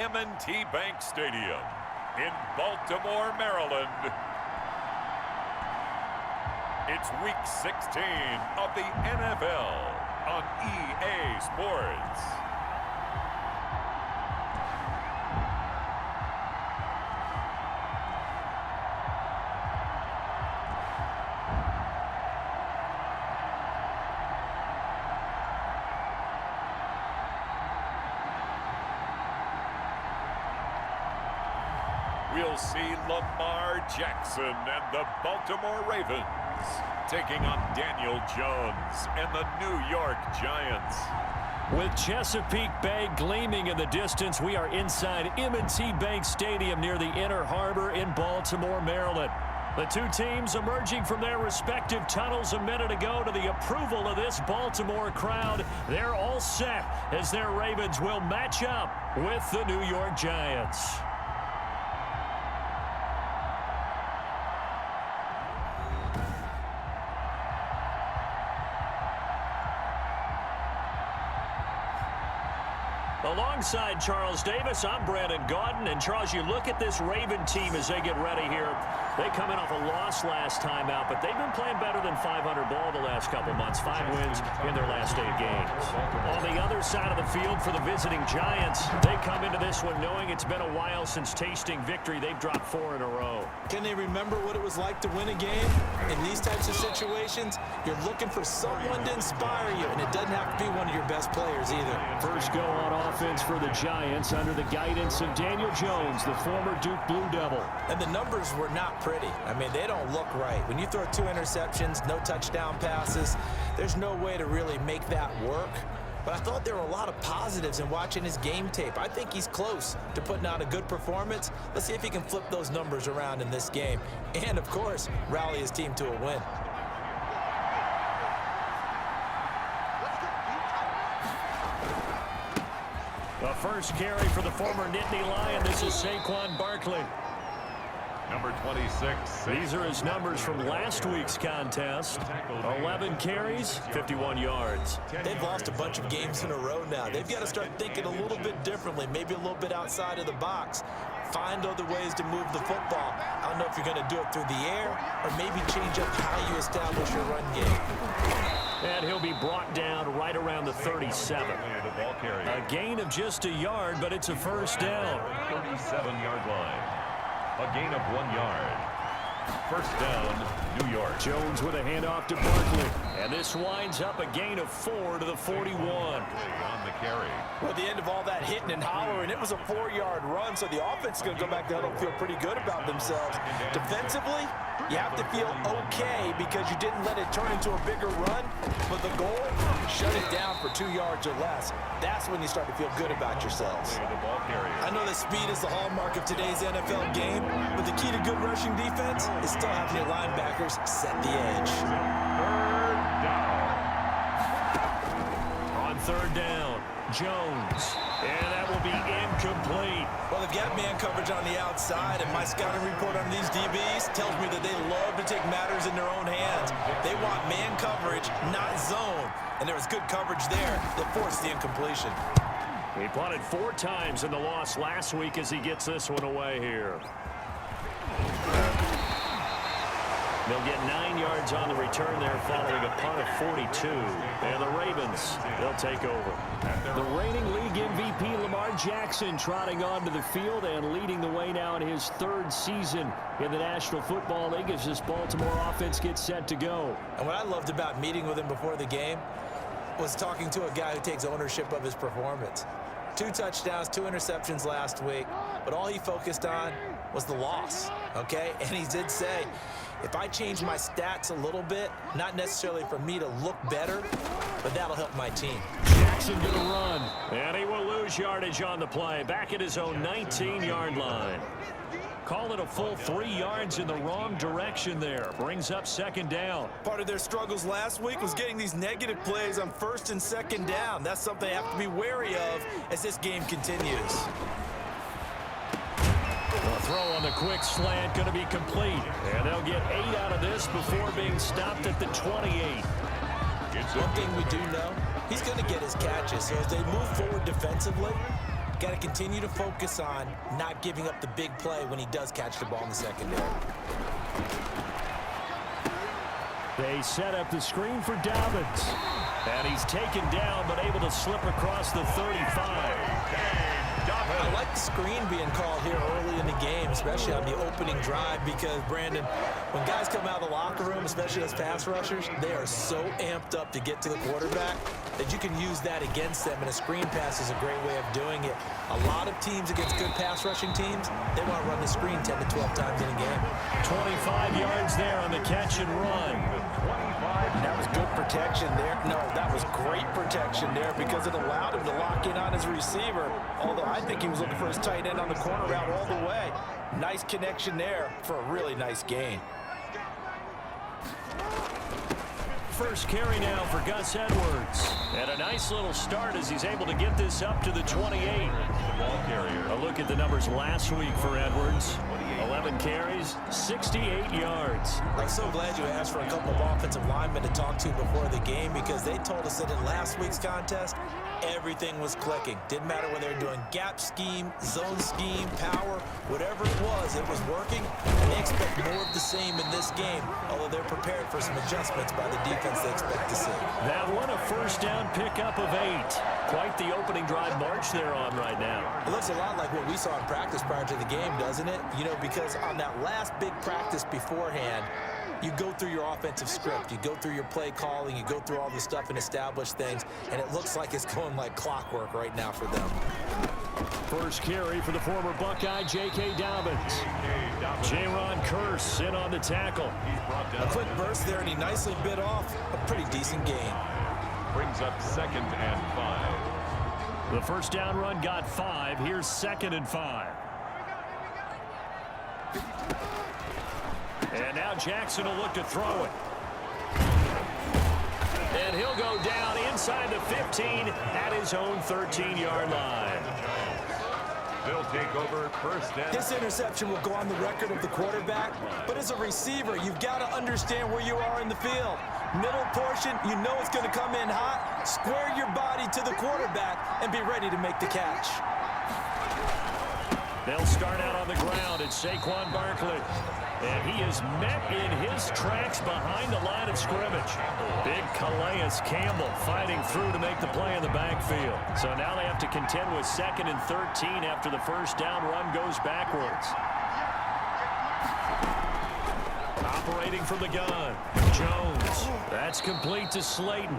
M&T Bank Stadium in Baltimore, Maryland. It's Week 16 of the NFL on EA Sports. We'll see Lamar Jackson and the Baltimore Ravens taking on Daniel Jones and the New York Giants. With Chesapeake Bay gleaming in the distance, we are inside M&T Bank Stadium near the Inner Harbor in Baltimore, Maryland. The two teams emerging from their respective tunnels a minute ago to the approval of this Baltimore crowd. They're all set as their Ravens will match up with the New York Giants. Alongside Charles Davis, I'm Brandon Gaudin. And Charles, you look at this Raven team as they get ready here. They come in off a loss last time out, but they've been playing better than 500 ball the last couple months. 5 wins in their last 8 games. On the other side of the field for the visiting Giants, they come into this one knowing it's been a while since tasting victory. They've dropped 4 in a row. Can they remember what it was like to win a game? In these types of situations, you're looking for someone to inspire you, and it doesn't have to be one of your best players either. First go on offense for the Giants under the guidance of Daniel Jones, the former Duke Blue Devil. And the numbers were not pretty. I mean, they don't look right. When you throw 2 interceptions, no touchdown passes, there's no way to really make that work. But I thought there were a lot of positives in watching his game tape. I think he's close to putting out a good performance. Let's see if he can flip those numbers around in this game. And, of course, rally his team to a win. The first carry for the former Nittany Lion. This is Saquon Barkley. Number 26. These are his numbers from last week's contest. 11 carries, 51 yards. They've lost a bunch of games in a row now. They've got to start thinking a little bit differently, maybe a little bit outside of the box. Find other ways to move the football. I don't know if you're going to do it through the air or maybe change up how you establish your run game. And he'll be brought down right around the 37. A gain of just a yard, but it's a first down. 37-yard line. A gain of 1 yard. First down, New York. Jones with a handoff to Barkley. And this winds up a gain of 4 to the 41. On the carry. Well, at the end of all that hitting and hollering, it was a 4-yard run, so the offense is going to go back there and feel pretty good about themselves. Defensively, you have to feel okay because you didn't let it turn into a bigger run, but the goal, shut it down for 2 yards or less. That's when you start to feel good about yourselves. I know that speed is the hallmark of today's NFL game, but the key to good rushing defense is still having your linebackers set the edge. On third down, Jones. And that will be incomplete. Well, they've got man coverage on the outside, and my scouting report on these DBs tells me that they love to take matters in their own hands. They want man coverage, not zone. And there was good coverage there that forced the incompletion. He punted 4 times in the loss last week as he gets this one away here. They'll get 9 yards on the return there following a punt of 42. And the Ravens, they'll take over. The reigning league MVP Lamar Jackson trotting onto the field and leading the way now in his 3rd season in the National Football League as this Baltimore offense gets set to go. And what I loved about meeting with him before the game was talking to a guy who takes ownership of his performance. 2 touchdowns, 2 interceptions last week, but all he focused on was the loss, okay? And he did say, if I change my stats a little bit, not necessarily for me to look better, but that'll help my team. Jackson going to run, and he will lose yardage on the play, back at his own 19-yard line. Call it a full 3 yards in the wrong direction there. Brings up 2nd down. Part of their struggles last week was getting these negative plays on 1st and 2nd down. That's something they have to be wary of as this game continues. The throw on the quick slant going to be complete. And they'll get 8 out of this before being stopped at the 28. One thing we do know, he's going to get his catches. So as they move forward defensively, Got to continue to focus on not giving up the big play when he does catch the ball in the secondary. They set up the screen for Dobbins. And he's taken down, but able to slip across the 35. I like the screen being called here early in the game, especially on the opening drive, because, Brandon, when guys come out of the locker room, especially as pass rushers, they are so amped up to get to the quarterback that you can use that against them, and a screen pass is a great way of doing it. A lot of teams against good pass rushing teams, they want to run the screen 10 to 12 times in a game. 25 yards there on the catch and run. That was good protection there. No, that was great protection there because it allowed him to lock in on his receiver, although I think he was looking for his tight end on the corner route all the way. Nice connection there for a really nice gain. First carry now for Gus Edwards. And a nice little start as he's able to get this up to the 28. Ball carrier. A look at the numbers last week for Edwards. 11 carries, 68 yards. I'm so glad you asked for a couple of offensive linemen to talk to before the game, because they told us that in last week's contest, everything was clicking. Didn't matter whether they were doing gap scheme, zone scheme, power, whatever it was working. And they expect more of the same in this game, although they're prepared for some adjustments by the defense they expect to see. That one, a first down pickup of 8. Quite the opening drive march they're on right now. It looks a lot like what we saw in practice prior to the game, doesn't it? You know, because on that last big practice beforehand, you go through your offensive script, you go through your play calling, you go through all the stuff and establish things, and it looks like it's going like clockwork right now for them. First carry for the former Buckeye, J.K. Dobbins. Jaron Curse in on the tackle. A quick burst there, and he nicely bit off a pretty decent gain. Brings up 2nd and 5. The first down run got 5. Here's 2nd and 5. And now Jackson will look to throw it. And he'll go down inside the 15 at his own 13-yard line. They'll take over first down. This interception will go on the record of the quarterback, but as a receiver, you've got to understand where you are in the field. Middle portion, you know it's going to come in hot. Square your body to the quarterback and be ready to make the catch. They'll start out on the ground. It's Saquon Barkley. And he is met in his tracks behind the line of scrimmage. Big Calais Campbell fighting through to make the play in the backfield. So now they have to contend with 2nd and 13 after the first down run goes backwards. Operating from the gun, Jones. That's complete to Slayton.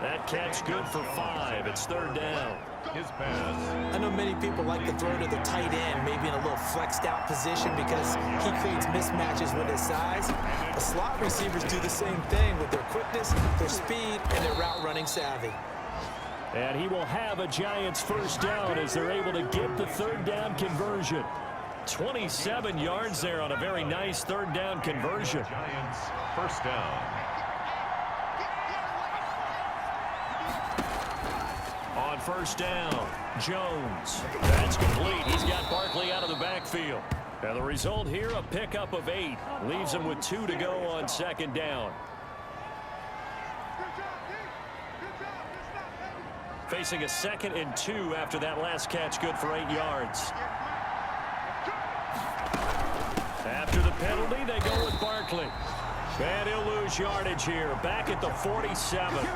That catch good for 5. It's 3rd down. His pass. I know many people like to throw to the tight end, maybe in a little flexed out position because he creates mismatches with his size. The slot receivers do the same thing with their quickness, their speed, and their route running savvy. And he will have a Giants first down as they're able to get the 3rd down conversion. 27 yards there on a very nice 3rd down conversion. Giants first down. On first down, Jones. That's complete. He's got Barkley out of the backfield. And the result here, a pickup of 8. Leaves him with 2 to go on 2nd down. Facing a 2nd and 2 after that last catch, good for 8 yards. After the penalty, they go with Barkley. And he'll lose yardage here, back at the 47.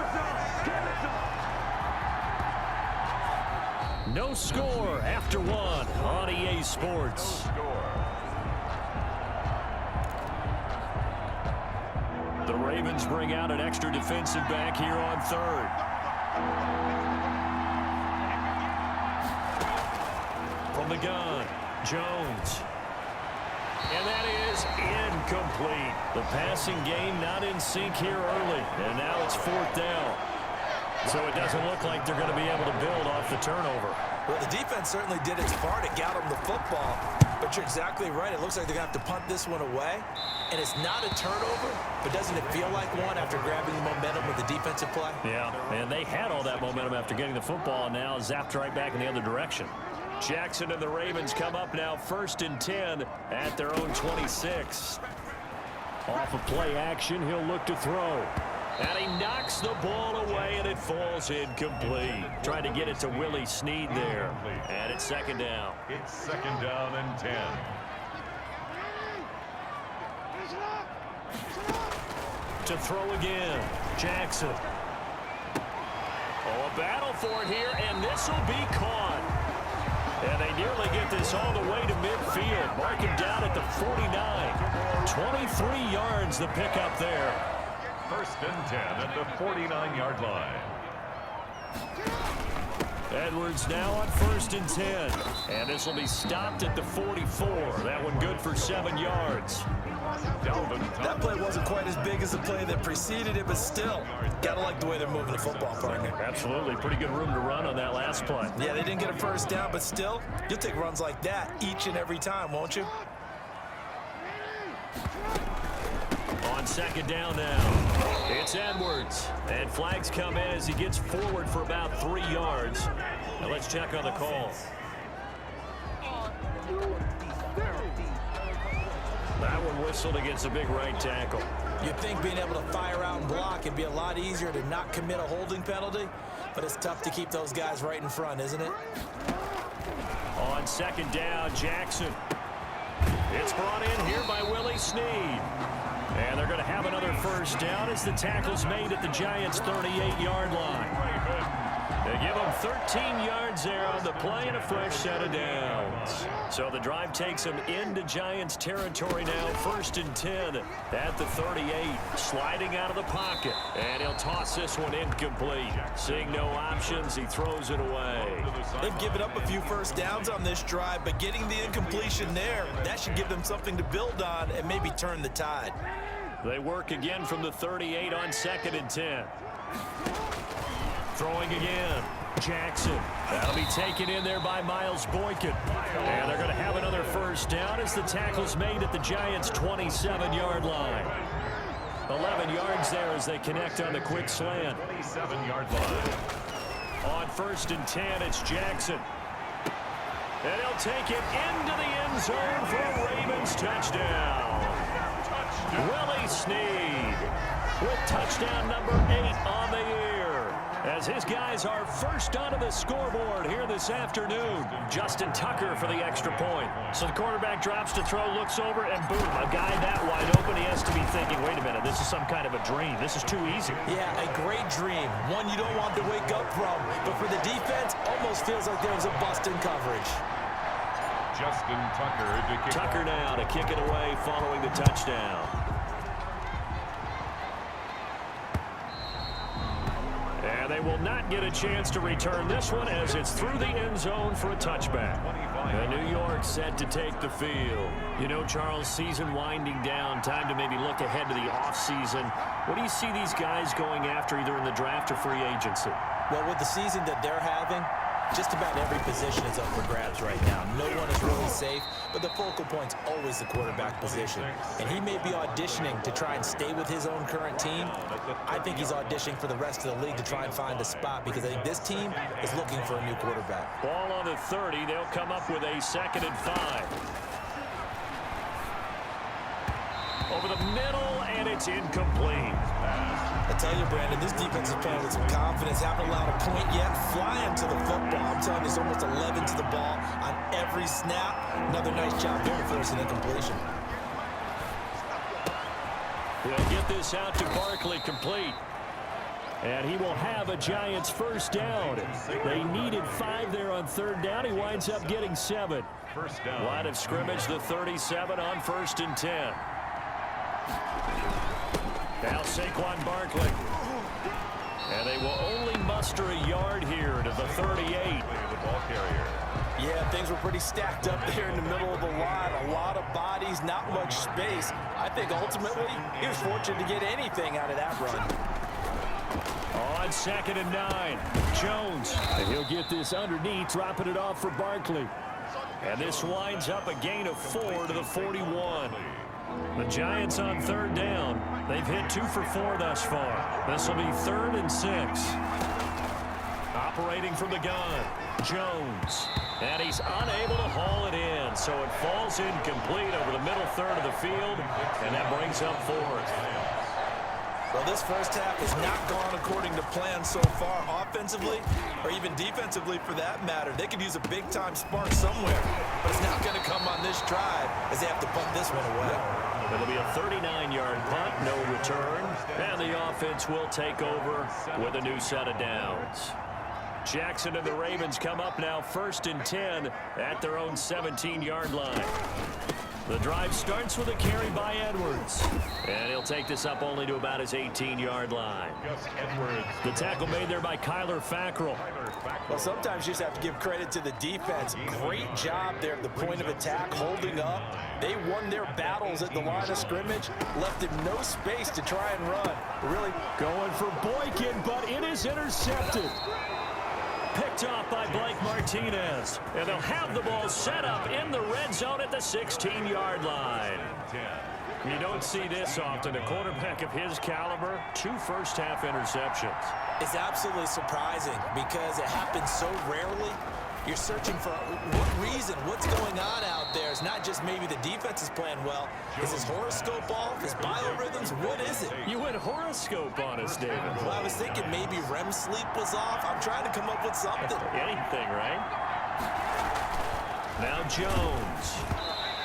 No score after 1 on EA Sports. The Ravens bring out an extra defensive back here on 3rd. From the gun, Jones. And that is incomplete. The passing game not in sync here early. And now it's 4th down. So it doesn't look like they're going to be able to build off the turnover. Well, the defense certainly did its part to get them the football. But you're exactly right. It looks like they're going to have to punt this one away. And it's not a turnover, but doesn't it feel like one after grabbing the momentum with the defensive play? Yeah, and they had all that momentum after getting the football, and now zapped right back in the other direction. Jackson and the Ravens come up now 1st and 10 at their own 26. Off of play action, he'll look to throw. And he knocks the ball away, and it falls incomplete. Trying to get it to Willie Snead there. And it's second down. It's second down and 10. To throw again, Jackson. Oh, a battle for it here, and this will be caught. And they nearly get this all the way to midfield. Marking down at the 49. 23 yards the pickup there. First and 10 at the 49-yard line. Edwards now on first and 10. And this will be stopped at the 44. That one good for 7 yards. That play wasn't quite as big as the play that preceded it, but still, gotta like the way they're moving the football, partner. Absolutely. Pretty good room to run on that last play. Yeah, they didn't get a first down, but still, you'll take runs like that each and every time, won't you? On second down now, it's Edwards. And flags come in as he gets forward for about 3 yards. Now let's check on the call. That one whistled against a big right tackle. You'd think being able to fire out and block would be a lot easier to not commit a holding penalty, but it's tough to keep those guys right in front, isn't it? On second down, Jackson. It's brought in here by Willie Snead. And they're going to have another first down as the tackle's made at the Giants' 38-yard line. They give them 13 yards there on the play and a fresh set of downs. So the drive takes them into Giants territory now. First and 10 at the 38. Sliding out of the pocket. And he'll toss this one incomplete. Seeing no options, he throws it away. They've given up a few first downs on this drive, but getting the incompletion there, that should give them something to build on and maybe turn the tide. They work again from the 38 on second and 10. Throwing again, Jackson. That'll be taken in there by Miles Boykin. And they're going to have another first down as the tackle's made at the Giants' 27-yard line. 11 yards there as they connect on the quick slant. 27-yard line. On first and 10, it's Jackson. And he'll take it into the end zone for a Ravens touchdown. Willie Snead with touchdown number 8 on the year, as his guys are first onto the scoreboard here this afternoon. Justin Tucker for the extra point. So the quarterback drops to throw, looks over, and boom, a guy that wide open. He has to be thinking, wait a minute, this is some kind of a dream. This is too easy. Yeah, a great dream. One you don't want to wake up from. But for the defense, almost feels like there was a bust in coverage. Justin Tucker to kick. Tucker now to kick it away following the touchdown. And they will not get a chance to return this one as it's through the end zone for a touchback. And New York set to take the field. You know, Charles, season winding down, time to maybe look ahead to the offseason. What do you see these guys going after either in the draft or free agency? Well, with the season that they're having, just about every position is up for grabs right now. No one is really safe, but the focal point's always the quarterback position. And he may be auditioning to try and stay with his own current team. I think he's auditioning for the rest of the league to try and find a spot because I think this team is looking for a new quarterback. Ball on the 30. They'll come up with a 2nd and 5. Over the middle, and it's incomplete. I tell you, Brandon, this defense is playing with some confidence. Haven't allowed a point yet. Flying to the football. I'm telling you, it's almost 11 to the ball on every snap. Another nice job there to force an incompletion. We'll get this out to Barkley, complete. And he will have a Giants first down. They needed 5 there on 3rd down. He winds up getting 7. First down. Line of scrimmage, the 37 on 1st and 10. Now Saquon Barkley. And they will only muster a yard here to the 38. The ball carrier. Yeah, things were pretty stacked up there in the middle of the line. A lot of bodies, not much space. I think ultimately he was fortunate to get anything out of that run. On 2nd and 9, Jones. And he'll get this underneath, dropping it off for Barkley. And this winds up a gain of 4 to the 41. The Giants on 3rd down. They've hit 2 for 4 thus far. This will be 3rd and 6. Operating from the gun, Jones. And he's unable to haul it in, so it falls incomplete over the middle third of the field, and that brings up 4th. Well, this first half has not gone according to plan so far, offensively or even defensively for that matter. They could use a big-time spark somewhere, but it's not going to come on this drive as they have to punt this one away. It'll be a 39-yard punt, no return, and the offense will take over with a new set of downs. Jackson and the Ravens come up now 1st and 10 at their own 17-yard line. The drive starts with a carry by Edwards, and he'll take this up only to about his 18-yard line. The tackle made there by Kyler Fackrell. Well, sometimes you just have to give credit to the defense. Great job there at the point of attack, holding up. They won their battles at the line of scrimmage, left him no space to try and run. Really going for Boykin, but it is intercepted. Picked off by Blake Martinez. And they'll have the ball set up in the red zone at the 16-yard line. You don't see this often. A quarterback of his caliber, 2 first-half interceptions. It's absolutely surprising because it happens so rarely. You're searching for what reason, what's going on out there. It's not just maybe the defense is playing well. Is his horoscope off? His biorhythms? What is it? You went horoscope on us, David. Well, I was thinking maybe REM sleep was off. I'm trying to come up with something. Anything, right? Now Jones.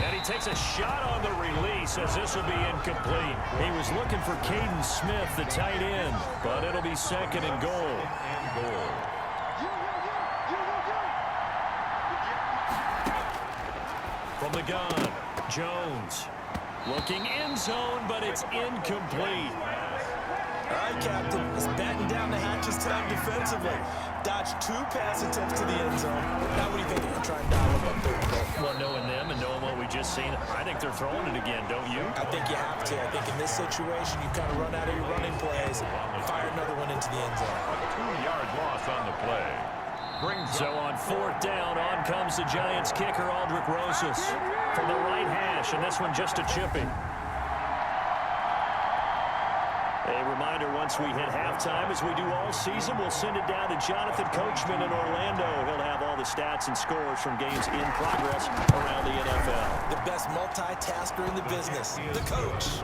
And he takes a shot on the release as this will be incomplete. He was looking for Caden Smith, the tight end, but it'll be 2nd and goal. From the gun, Jones looking end zone, but it's incomplete. All right, Captain, it's batten down the hatches time defensively. Dodged 2 pass attempts to the end zone. Now what do you think? They're going to try and dial him up there. Well, knowing them and knowing what we just seen, I think they're throwing it again, don't you? I think you have to. I think in this situation, you kind of run out of your running plays, fire another one into the end zone. A 2-yard loss on the play. So on 4th down, on comes the Giants kicker, Aldrick Rosas, from the right hash, and this one just a chipping. A reminder, once we hit halftime, as we do all season, we'll send it down to Jonathan Coachman in Orlando. He'll have all the stats and scores from games in progress around the NFL. The best multitasker in the business, the coach.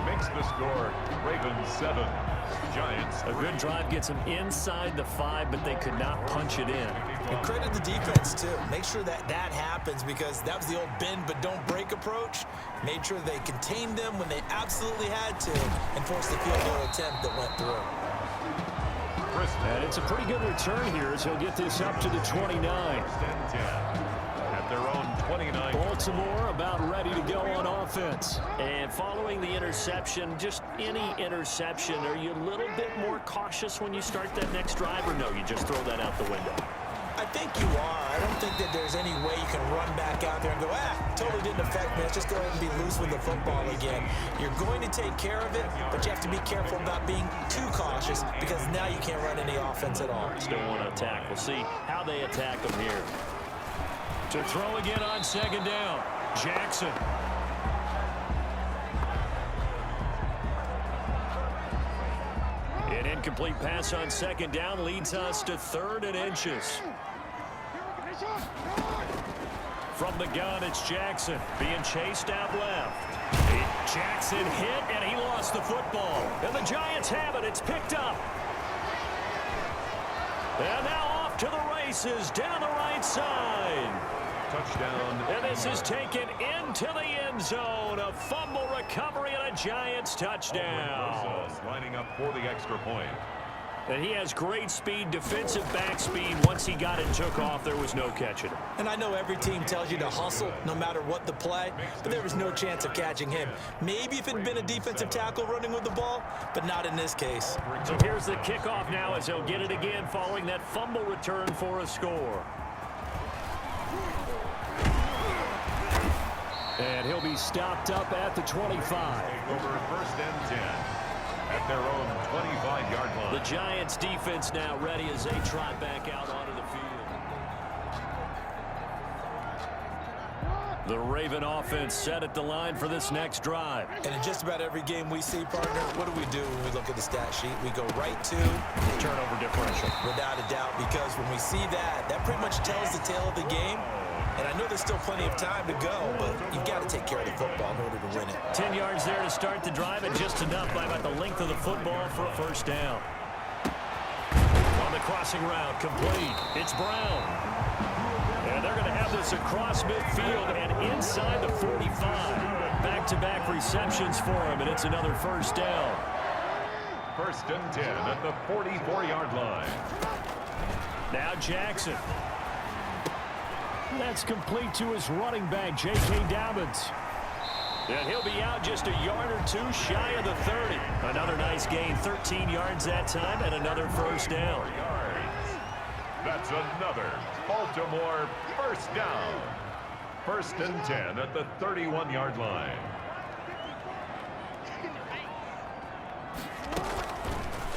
Makes the score, Ravens 7. Giants. A good drive gets them inside the 5, but they could not punch it in. And credit the defense, too. Make sure that happens because that was the old bend but don't break approach. Made sure they contained them when they absolutely had to and forced the field goal attempt that went through. And it's a pretty good return here as he'll get this up to the 29. At their own 29. Baltimore about ready to go on offense. And following the interception, just any interception, are you a little bit more cautious when you start that next drive, or no, you just throw that out the window? I think you are. I don't think that there's any way you can run back out there and go, totally didn't affect me. Let's just go ahead and be loose with the football again. You're going to take care of it, but you have to be careful about being too cautious because now you can't run any offense at all. Still want to attack. We'll see how they attack them here. To throw again on 2nd down, Jackson. An incomplete pass on 2nd down leads us to 3rd and inches. From the gun, it's Jackson being chased out left. Jackson hit, and he lost the football. And the Giants have it. It's picked up. And now off to the races down the right side. Touchdown. And this is taken into the end zone. A fumble recovery and a Giants touchdown. Lining up for the extra point. And he has great speed, defensive back speed. Once he got it and took off, there was no catching him. And I know every team tells you to hustle no matter what the play, but there was no chance of catching him. Maybe if it had been a defensive tackle running with the ball, but not in this case. So here's the kickoff now as he'll get it again following that fumble return for a score. And he'll be stopped up at the 25. Over 1st and 10 at their own 25-yard line. The Giants defense now ready as they trot back out onto the field. The Raven offense set at the line for this next drive. And in just about every game we see, partner, what do we do when we look at the stat sheet? We go right to turnover differential. Without a doubt, because when we see that, that pretty much tells the tale of the game. And I know there's still plenty of time to go, but you've got to take care of the football in order to win it. 10 yards there to start the drive, and just enough by about the length of the football for a first down. On the crossing route, complete. It's Brown. And they're going to have this across midfield and inside the 45. Back-to-back receptions for him, and it's another first down. First and 10 at the 44-yard line. Now Jackson. That's complete to his running back, J.K. Dobbins. And he'll be out just a yard or two shy of the 30. Another nice gain, 13 yards that time, and another first down. That's another Baltimore first down. First and 10 at the 31-yard line.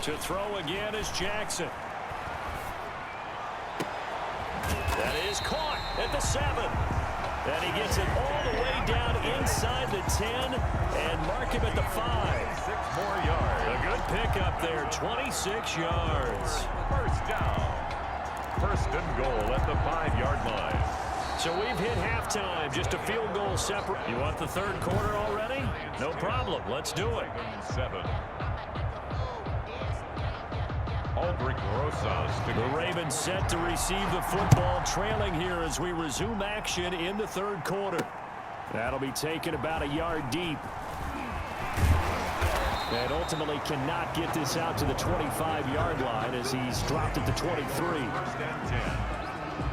To throw again is Jackson. That is caught at the 7. And he gets it all the way down inside the 10 and mark him at the 5. 6 more yards. A good pickup there, 26 yards. First down. First and goal at the 5-yard line. So we've hit halftime, just a field goal separate. You want the third quarter already? No problem, let's do it. 7. Aldrich Rosas. The Ravens set to receive the football, trailing here as we resume action in the third quarter. That'll be taken about a yard deep. And ultimately cannot get this out to the 25-yard line as he's dropped at the 23. First and 10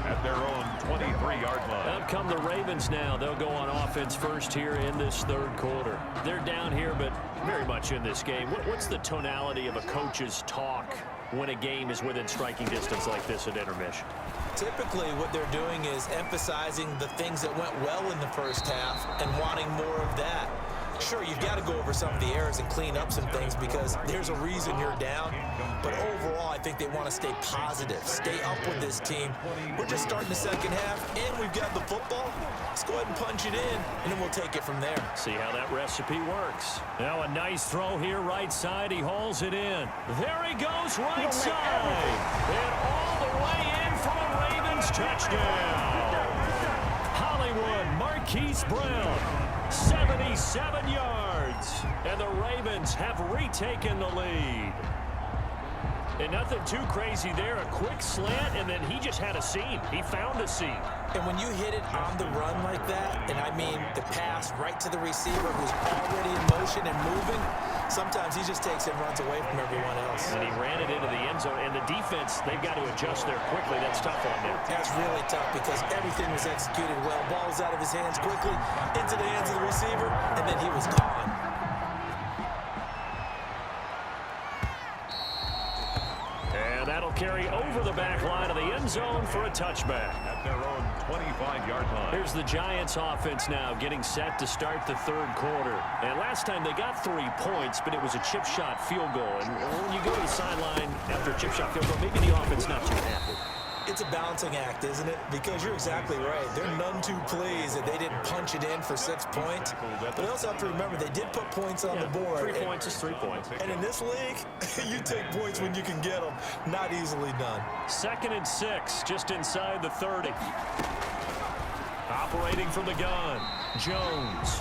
at their own 23-yard line. Up come the Ravens now. They'll go on offense first here in this third quarter. They're down here, but very much in this game. What's the tonality of a coach's talk when a game is within striking distance like this at intermission? Typically, what they're doing is emphasizing the things that went well in the first half and wanting more of that. Sure, you've got to go over some of the errors and clean up some things because there's a reason you're down. But overall, I think they want to stay positive, stay up with this team. We're just starting the second half, and we've got the football. Let's go ahead and punch it in, and then we'll take it from there. See how that recipe works. Now a nice throw here, right side. He hauls it in. There he goes, right side. And all the way in for a Ravens touchdown. Hollywood Marquise Brown. 77 yards, and the Ravens have retaken the lead. And nothing too crazy there, a quick slant, and then he just had a seam. He found a seam. And when you hit it on the run like that, and I mean the pass right to the receiver who's already in motion and moving, sometimes he just takes and runs away from everyone else. And he ran it into the end zone, and the defense, they've got to adjust there quickly. That's tough on them. That's really tough because everything was executed well. Ball was out of his hands quickly, into the hands of the receiver, and then he was gone. And that'll carry over the back line of the end zone for a touchback. At their own 25-yard line. Here's the Giants offense now getting set to start the third quarter. And last time they got 3 points, but it was a chip shot field goal. And when you go to the sideline after a chip shot field goal, maybe the offense not too happy. It's a balancing act, isn't it? Because you're exactly right. They're none too pleased that they didn't punch it in for 6 points. But they also have to remember they did put points on the board. 3 points is 3 points. And in this league, you take points when you can get them. Not easily done. 2nd and 6, just inside the 30. Operating from the gun, Jones.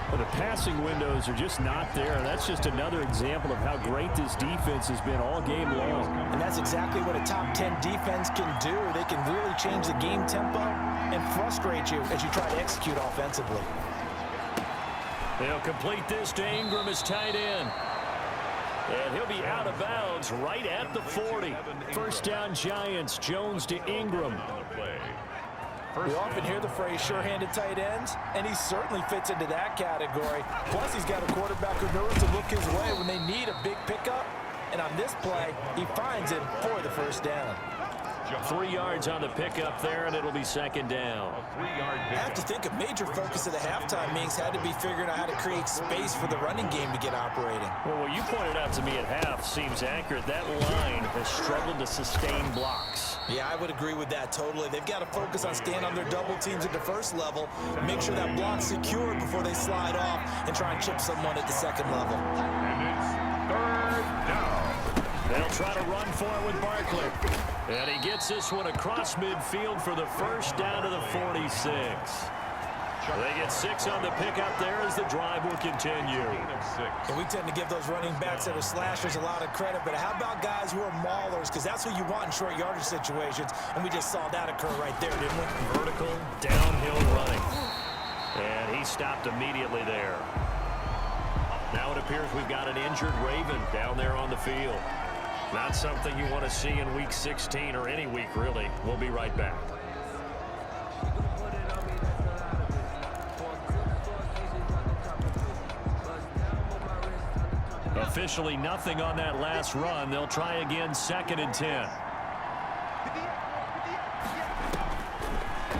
Well, the passing windows are just not there. That's just another example of how great this defense has been all game long. And that's exactly what a top 10 defense can do. They can really change the game tempo and frustrate you as you try to execute offensively. They'll complete this to Ingram as tight end. And he'll be out of bounds right at the 40. First down Giants, Jones to Ingram. We often hear the phrase sure-handed tight ends, and he certainly fits into that category. Plus, he's got a quarterback who knows to look his way when they need a big pickup. And on this play, he finds it for the first down. 3 yards on the pickup there, and it'll be second down. I have to think a major focus of the halftime meetings had to be figuring out how to create space for the running game to get operating. Well, what you pointed out to me at half seems accurate. That line has struggled to sustain blocks. Yeah, I would agree with that totally. They've got to focus on staying on their double teams at the first level, make sure that block's secured before they slide off and try and chip someone at the second level. And it's third down. They'll They'll try to run for it with Barkley. And he gets this one across midfield for the first down to the 46. They get 6 on the pickup there as the drive will continue. And we tend to give those running backs that are slashers a lot of credit, but how about guys who are maulers? Because that's who you want in short yardage situations, and we just saw that occur right there, didn't we? Vertical, downhill running. And he stopped immediately there. Now it appears we've got an injured Raven down there on the field. Not something you want to see in Week 16 or any week, really. We'll be right back. Officially nothing on that last run. They'll try again, 2nd and 10.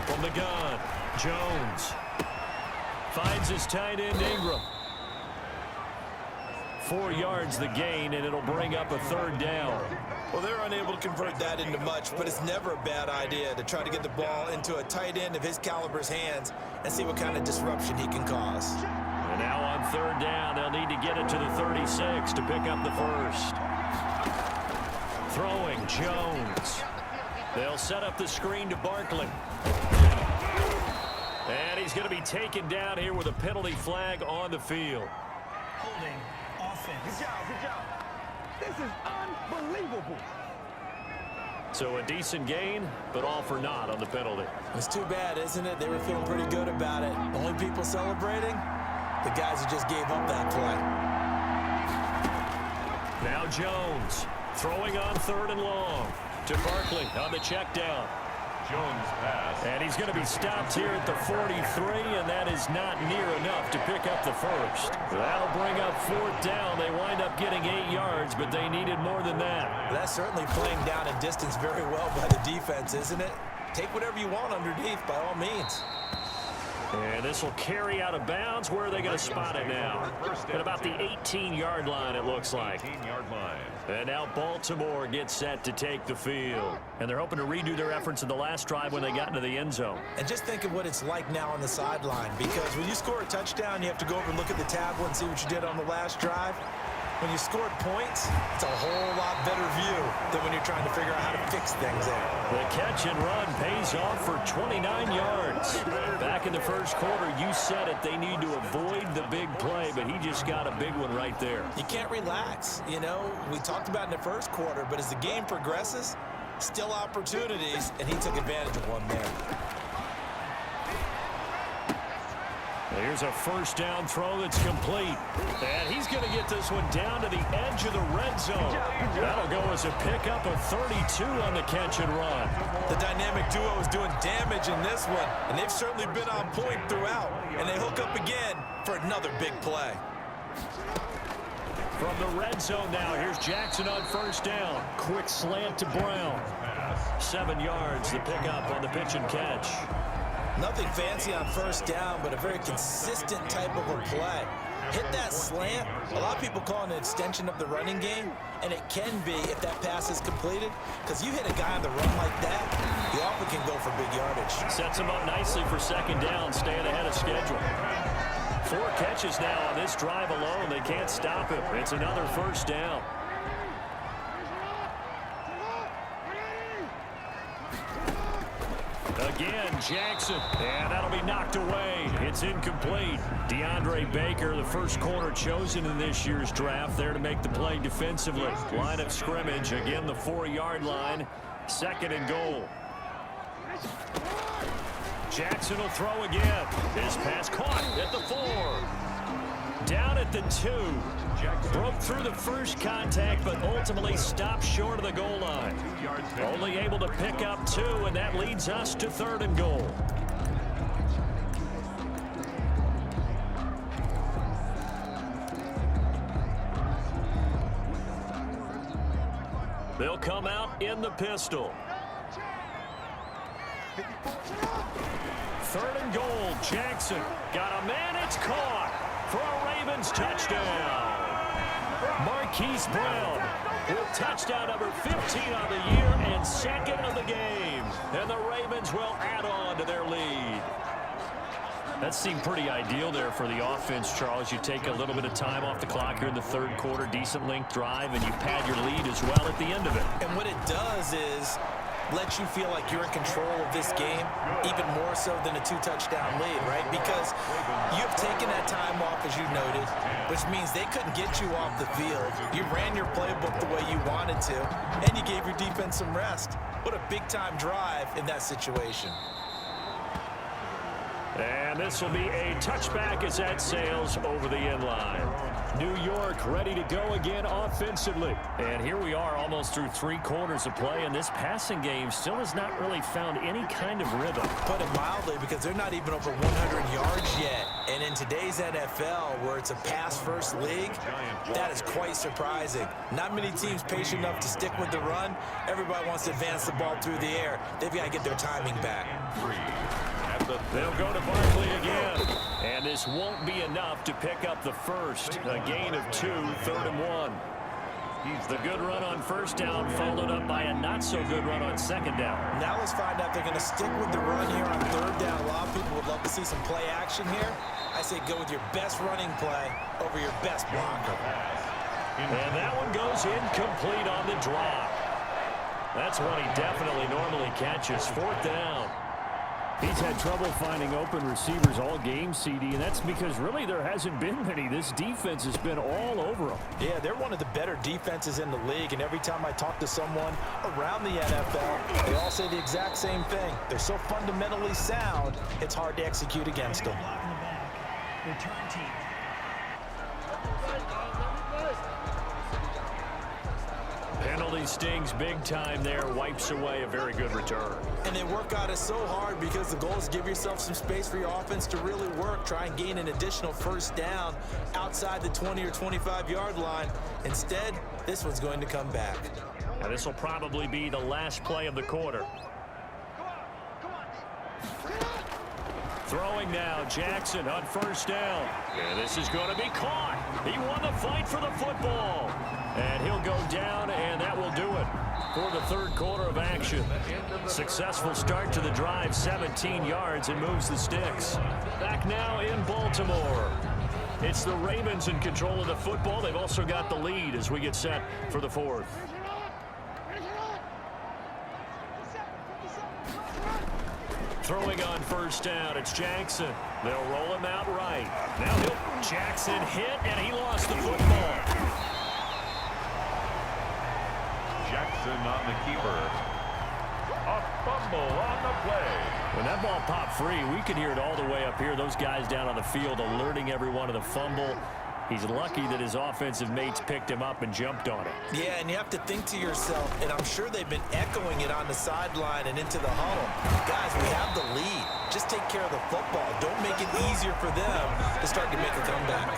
From the gun, Jones finds his tight end Ingram. 4 yards the gain, and it'll bring up a 3rd down. Well, they're unable to convert that into much, but it's never a bad idea to try to get the ball into a tight end of his caliber's hands and see what kind of disruption he can cause. And now on 3rd down, they'll need to get it to the 36 to pick up the first. Throwing, Jones. They'll set up the screen to Barkley. And he's going to be taken down here with a penalty flag on the field. Holding offense. Good job. This is unbelievable. So a decent gain, but all for naught on the penalty. It's too bad, isn't it? They were feeling pretty good about it. Only people celebrating? The guys who just gave up that play. Now Jones throwing on 3rd and long to Barkley on the check down. Jones pass. And he's going to be stopped here at the 43, and that is not near enough to pick up the first. That'll bring up 4th down. They wind up getting 8 yards, but they needed more than that. That's certainly playing down a distance very well by the defense, isn't it? Take whatever you want underneath, by all means. And this will carry out of bounds. Where are they going to spot it now? At about the 18-yard line, it looks like. 18-yard line. And now Baltimore gets set to take the field. And they're hoping to redo their efforts in the last drive when they got into the end zone. And just think of what it's like now on the sideline, because when you score a touchdown, you have to go over and look at the tablet and see what you did on the last drive. When you scored points, it's a whole lot better view than when you're trying to figure out how to fix things there. The catch and run pays off for 29 yards. Back in the first quarter, you said it, they need to avoid the big play, but he just got a big one right there. You can't relax. You know, we talked about in the first quarter, but as the game progresses, still opportunities, and he took advantage of one there. Here's a 1st down throw that's complete. And he's going to get this one down to the edge of the red zone. That'll go as a pickup of 32 on the catch and run. The dynamic duo is doing damage in this one, and they've certainly been on point throughout. And they hook up again for another big play. From the red zone now, here's Jackson on 1st down. Quick slant to Brown. 7 yards, the pickup on the pitch and catch. Nothing fancy on 1st down, but a very consistent type of a play. Hit that slant. A lot of people call it an extension of the running game, and it can be if that pass is completed, because you hit a guy on the run like that, he often can go for big yardage. Sets him up nicely for 2nd down, staying ahead of schedule. 4 catches now on this drive alone. They can't stop him. It's another 1st down. Again, Jackson, and that'll be knocked away. It's incomplete. DeAndre Baker, the first corner chosen in this year's draft, there to make the play defensively. Line of scrimmage, again the 4-yard line, 2nd and goal. Jackson will throw again. This pass caught at the 4. Down at the 2. Broke through the first contact, but ultimately stopped short of the goal line. Only able to pick up 2, and that leads us to 3rd and goal. They'll come out in the pistol. 3rd and goal, Jackson. Got a man, it's caught for a Ravens touchdown. Marquise Brown with touchdown number 15 on the year and 2nd of the game. And the Ravens will add on to their lead. That seemed pretty ideal there for the offense, Charles. You take a little bit of time off the clock here in the third quarter, decent length drive, and you pad your lead as well at the end of it. And what it does is let you feel like you're in control of this game, even more so than a 2-touchdown lead, right? Because you've taken that time off, as you noted, which means they couldn't get you off the field. You ran your playbook the way you wanted to, and you gave your defense some rest. What a big-time drive in that situation. And this will be a touchback as that sails over the end line. New York ready to go again offensively. And here we are almost through 3 quarters of play, and this passing game still has not really found any kind of rhythm. Put it mildly, because they're not even over 100 yards yet. And in today's NFL, where it's a pass-first league, that is quite surprising. Not many teams patient enough to stick with the run. Everybody wants to advance the ball through the air. They've got to get their timing back. They'll go to Barkley again. And this won't be enough to pick up the first. A gain of 2, 3rd and 1. The good run on first down followed up by a not-so-good run on second down. Now let's find out if they're going to stick with the run here on third down. A lot of people would love to see some play action here. I say go with your best running play over your best blocker. And that one goes incomplete on the drop. That's one he definitely normally catches. 4th down. He's had trouble finding open receivers all game, CD, and that's because really there hasn't been many. This defense has been all over him. Yeah, they're one of the better defenses in the league, and every time I talk to someone around the NFL, they all say the exact same thing. They're so fundamentally sound, it's hard to execute against them. Return team. Penalty stings big time there, wipes away a very good return. And they work out it so hard because the goal is give yourself some space for your offense to really work. Try and gain an additional first down outside the 20 or 25-yard line. Instead, this one's going to come back. Now this will probably be the last play of the quarter. Throwing now, Jackson on first down. And this is going to be caught. He won the fight for the football. And he'll go down, and that will do it for the third quarter of action. Successful start to the drive, 17 yards, and moves the sticks. Back now in Baltimore. It's the Ravens in control of the football. They've also got the lead as we get set for the fourth. Throwing on first down, it's Jackson. They'll roll him out right. Now Jackson hit, and he lost the football. Jackson on the keeper. A fumble on the play. When that ball popped free, we could hear it all the way up here. Those guys down on the field alerting everyone of the fumble. He's lucky that his offensive mates picked him up and jumped on it. Yeah, and you have to think to yourself, and I'm sure they've been echoing it on the sideline and into the huddle. Guys, we have the lead. Just take care of the football. Don't make it easier for them to start to make a comeback.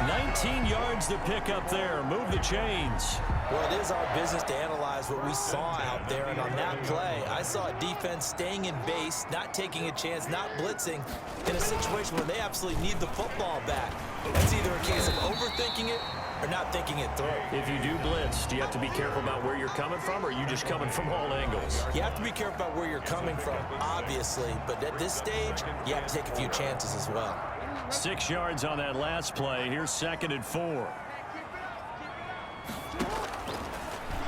19 yards to pick up there. Move the chains. Well, it is our business to analyze what we saw out there, and on that play, I saw a defense staying in base, not taking a chance, not blitzing, in a situation where they absolutely need the football back. That's either a case of overthinking it or not thinking it through. If you do blitz, do you have to be careful about where you're coming from, or are you just coming from all angles? You have to be careful about where you're coming from, obviously, but at this stage, you have to take a few chances as well. 6 yards on that last play. Here's 2nd and 4.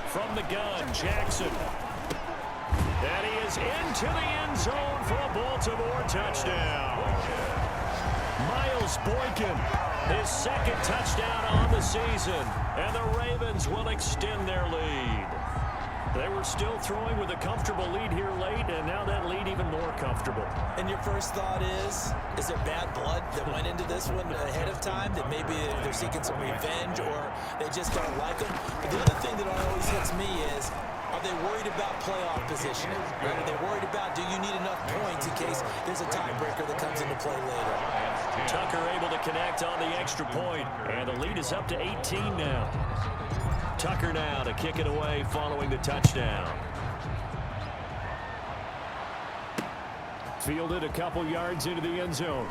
From the gun, Jackson. And he is into the end zone for a Baltimore touchdown. Miles Boykin, his 2nd touchdown on the season. And the Ravens will extend their lead. They were still throwing with a comfortable lead here late, and now that lead even more comfortable. And your first thought is there bad blood that went into this one ahead of time, that maybe they're seeking some revenge or they just don't like them? But the other thing that always hits me is, are they worried about playoff positioning? Right? Are they worried about, do you need enough points in case there's a tiebreaker that comes into play later? Tucker able to connect on the extra point, and the lead is up to 18 now. Tucker now to kick it away following the touchdown. Fielded a couple yards into the end zone.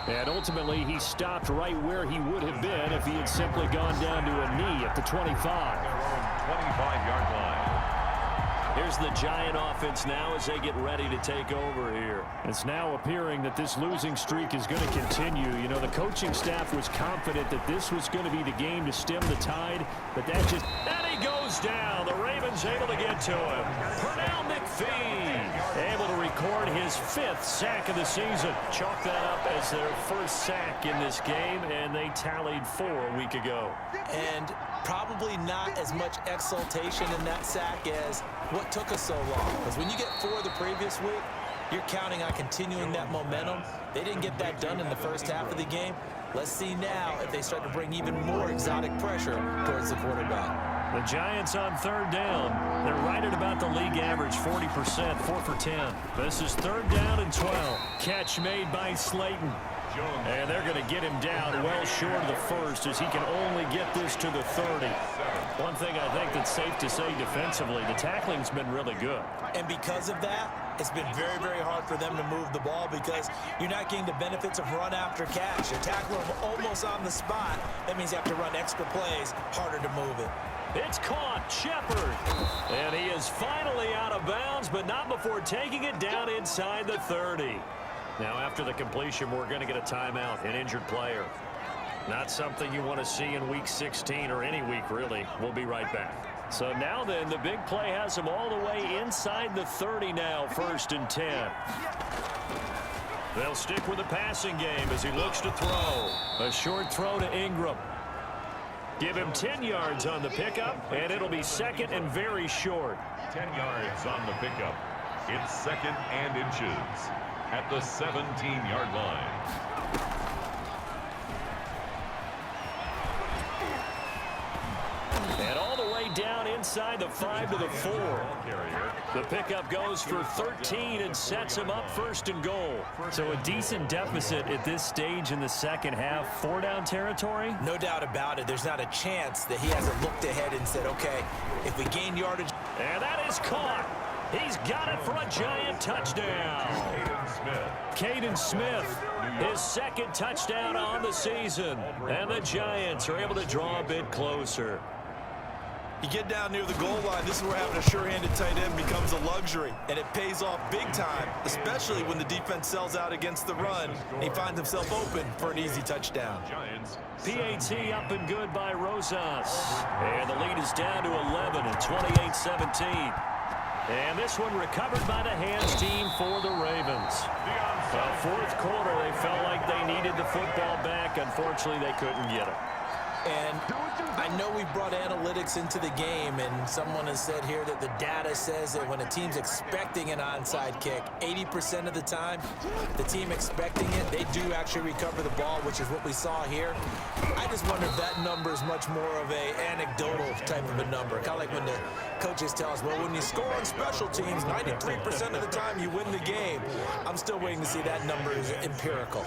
And ultimately, he stopped right where he would have been if he had simply gone down to a knee at the 25. 25-yard line. Here's the Giant offense now as they get ready to take over here. It's now appearing that this losing streak is going to continue. You know, the coaching staff was confident that this was going to be the game to stem the tide, but that just... And he goes down. The Ravens able to get to him. Pernell McPhee able to record his 5th sack of the season. Chalk that up as their first sack in this game, and they tallied 4 a week ago. And probably not as much exultation in that sack as what took us so long. Because when you get 4 the previous week, you're counting on continuing that momentum. They didn't get that done in the first half of the game. Let's see now if they start to bring even more exotic pressure towards the quarterback. The Giants on 3rd down. They're right at about the league average, 40%, 4 for 10. This is 3rd down and 12. Catch made by Slayton. And they're going to get him down well short of the first as he can only get this to the 30. One thing I think that's safe to say defensively, the tackling's been really good. And because of that, it's been very, very hard for them to move the ball because you're not getting the benefits of run after catch. You're tackling them almost on the spot. That means you have to run extra plays, harder to move it. It's caught. Shepard. And he is finally out of bounds, but not before taking it down inside the 30. Now, after the completion, we're going to get a timeout, an injured player. Not something you want to see in Week 16 or any week, really. We'll be right back. So now then, the big play has him all the way inside the 30 now, 1st and 10. They'll stick with the passing game as he looks to throw. A short throw to Ingram. Give him 10 yards on the pickup, and it'll be 2nd and very short. 10 yards on the pickup. It's 2nd and inches at the 17-yard line. And all the way down inside the 5 to the 4. The pickup goes for 13 and sets him up 1st and goal. So a decent deficit at this stage in the second half. 4-down territory? No doubt about it. There's not a chance that he hasn't looked ahead and said, okay, if we gain yardage. And that is caught. He's got it for a Giant touchdown. Caden Smith, his 2nd touchdown on the season. And the Giants are able to draw a bit closer. You get down near the goal line, this is where having a sure-handed tight end becomes a luxury. And it pays off big time, especially when the defense sells out against the run. And he finds himself open for an easy touchdown. PAT up and good by Rosas. And the lead is down to 11 at 28-17. And this one recovered by the hands team for the Ravens. 4th quarter, they felt like they needed the football back. Unfortunately, they couldn't get it. And I know we brought analytics into the game, and someone has said here that the data says that when a team's expecting an onside kick, 80% of the time, the team expecting it, they do actually recover the ball, which is what we saw here. I just wonder if that number is much more of a anecdotal type of a number. Kind of like when the coaches tell us, well, when you score on special teams, 93% of the time you win the game. I'm still waiting to see that number is empirical.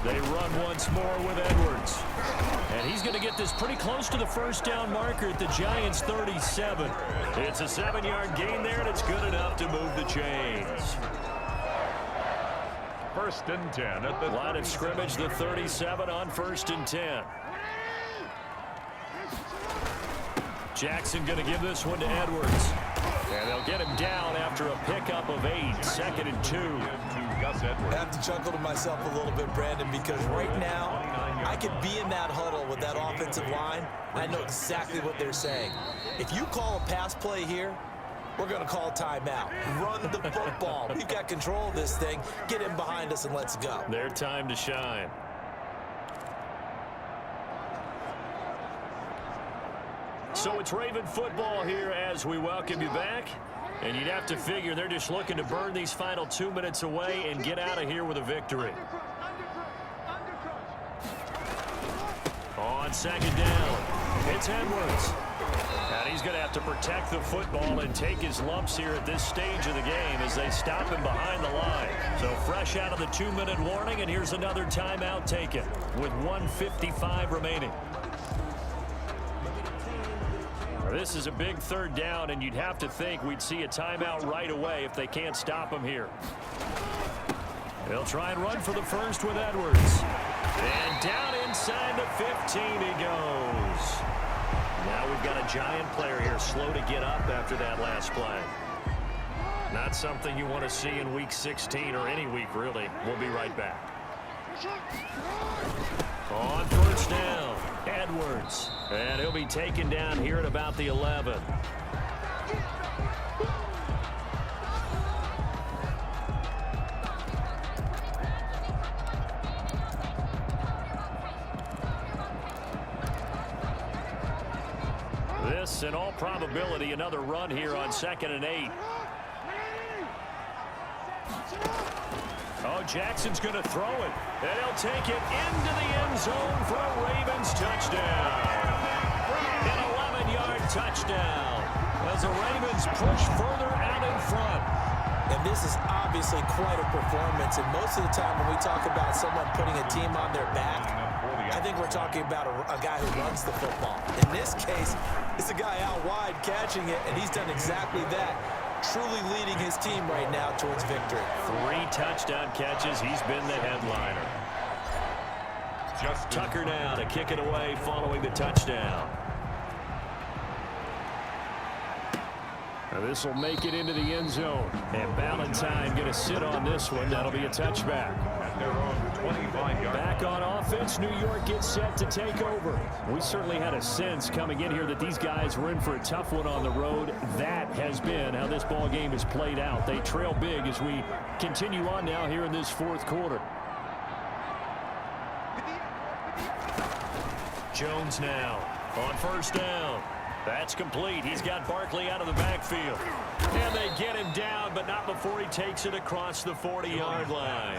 They run once more with Edwards. And he's going to get this pretty close to the 1st down marker at the Giants' 37. It's a 7-yard gain there, and it's good enough to move the chains. 1st and 10 at the line of scrimmage, the 37 on 1st and 10. Jackson going to give this one to Edwards. And they'll get him down after a pickup of 8, 2nd and 2. I have to chuckle to myself a little bit, Brandon, because right now I could be in that huddle with that offensive line. I know exactly what they're saying. If you call a pass play here, we're going to call a timeout. Run the football. We've got control of this thing. Get in behind us and let's go. Their time to shine. So it's Raven football here as we welcome you back. And you'd have to figure they're just looking to burn these final 2 minutes away and get out of here with a victory. On 2nd down, it's Edwards. And he's going to have to protect the football and take his lumps here at this stage of the game as they stop him behind the line. So fresh out of the 2-minute warning, and here's another timeout taken with 1:55 remaining. This is a big 3rd down, and you'd have to think we'd see a timeout right away if they can't stop him here. They'll try and run for the 1st with Edwards. And down inside the 15 he goes. Now we've got a Giant player here slow to get up after that last play. Not something you want to see in Week 16 or any week, really. We'll be right back. On first down, Edwards. And he'll be taken down here at about the 11. This, in all probability, another run here on 2nd and 8. Oh, Jackson's going to throw it. And he'll take it into the end zone for a Ravens touchdown. An 11-yard touchdown as the Ravens push further out in front. And this is obviously quite a performance. And most of the time when we talk about someone putting a team on their back, I think we're talking about a guy who runs the football. In this case, it's a guy out wide catching it, and he's done exactly that. Truly leading his team right now towards victory. 3 touchdown catches. He's been the headliner. Tucker now to kick it away following the touchdown. Now this will make it into the end zone. And Valentine going to sit on this one. That'll be a touchback. Back on offense, New York gets set to take over. We certainly had a sense coming in here that these guys were in for a tough one on the road. That has been how this ball game has played out. They trail big as we continue on now here in this 4th quarter. Jones now on first down. That's complete. He's got Barkley out of the backfield. And they get him down, but not before he takes it across the 40-yard line.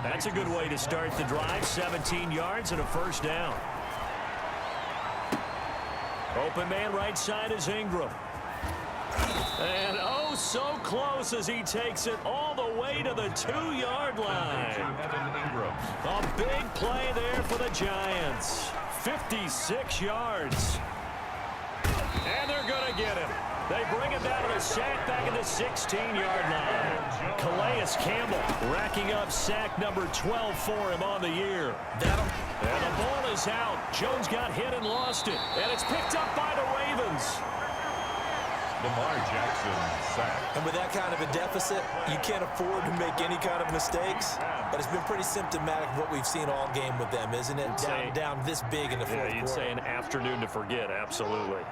That's a good way to start the drive. 17 yards and a first down. Open man right side is Ingram. And oh, so close as he takes it all the way to the 2-yard line. A big play there for the Giants. 56 yards. And they're going to get him. They bring him down to the sack back at the 16-yard line. Calais Campbell racking up sack number 12 for him on the year. And the ball is out. Jones got hit and lost it. And it's picked up by the Ravens. Lamar Jackson sacked. And with that kind of a deficit, you can't afford to make any kind of mistakes. But it's been pretty symptomatic of what we've seen all game with them, isn't it? Down this big in the 4th quarter. Yeah, you'd say an afternoon to forget, absolutely.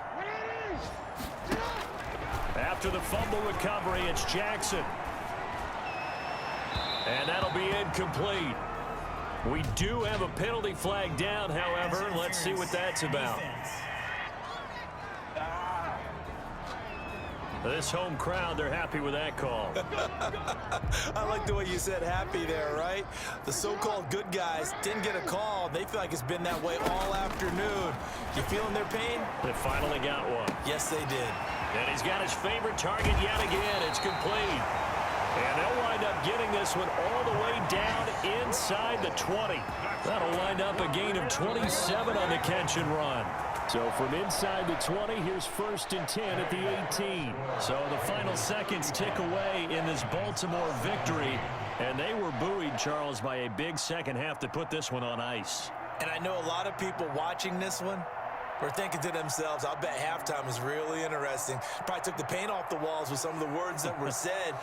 After the fumble recovery, it's Jackson. And that'll be incomplete. We do have a penalty flag down, however. Let's see what that's about. This home crowd, they're happy with that call. I like the way you said happy there, right? The so-called good guys didn't get a call. They feel like it's been that way all afternoon. You feeling their pain? They finally got one. Yes, they did. And he's got his favorite target yet again. It's complete. And they'll wind up getting this one all the way down inside the 20. That'll wind up a gain of 27 on the catch and run. So from inside the 20, here's 1st and 10 at the 18. So the final seconds tick away in this Baltimore victory. And they were buoyed, Charles, by a big second half to put this one on ice. And I know a lot of people watching this one were thinking to themselves, I'll bet halftime was really interesting. Probably took the paint off the walls with some of the words that were said.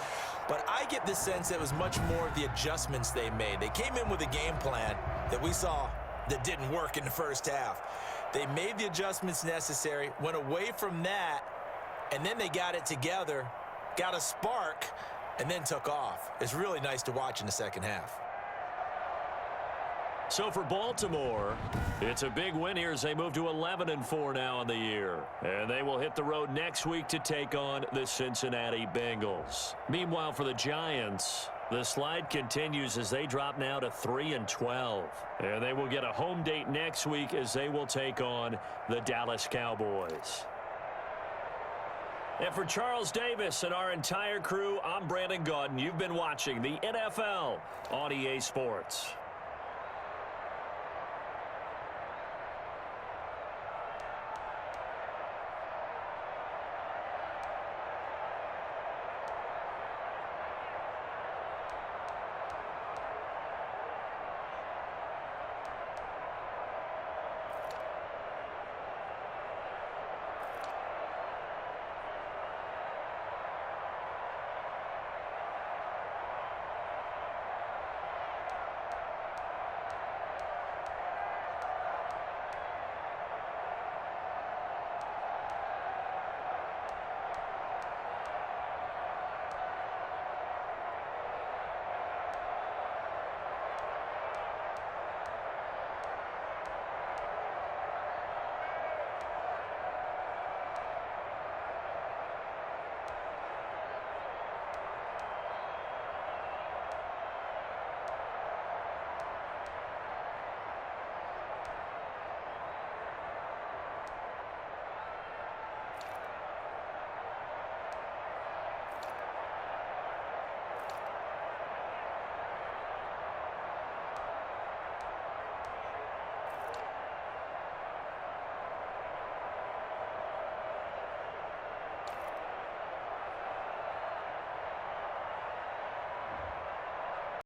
But I get the sense that it was much more of the adjustments they made. They came in with a game plan that we saw that didn't work in the first half. They made the adjustments necessary, went away from that, and then they got it together, got a spark, and then took off. It's really nice to watch in the second half. So for Baltimore, it's a big win here as they move to 11-4 now on the year. And they will hit the road next week to take on the Cincinnati Bengals. Meanwhile, for the Giants, the slide continues as they drop now to 3-12. And they will get a home date next week as they will take on the Dallas Cowboys. And for Charles Davis and our entire crew, I'm Brandon Gaudin. You've been watching the NFL on EA Sports.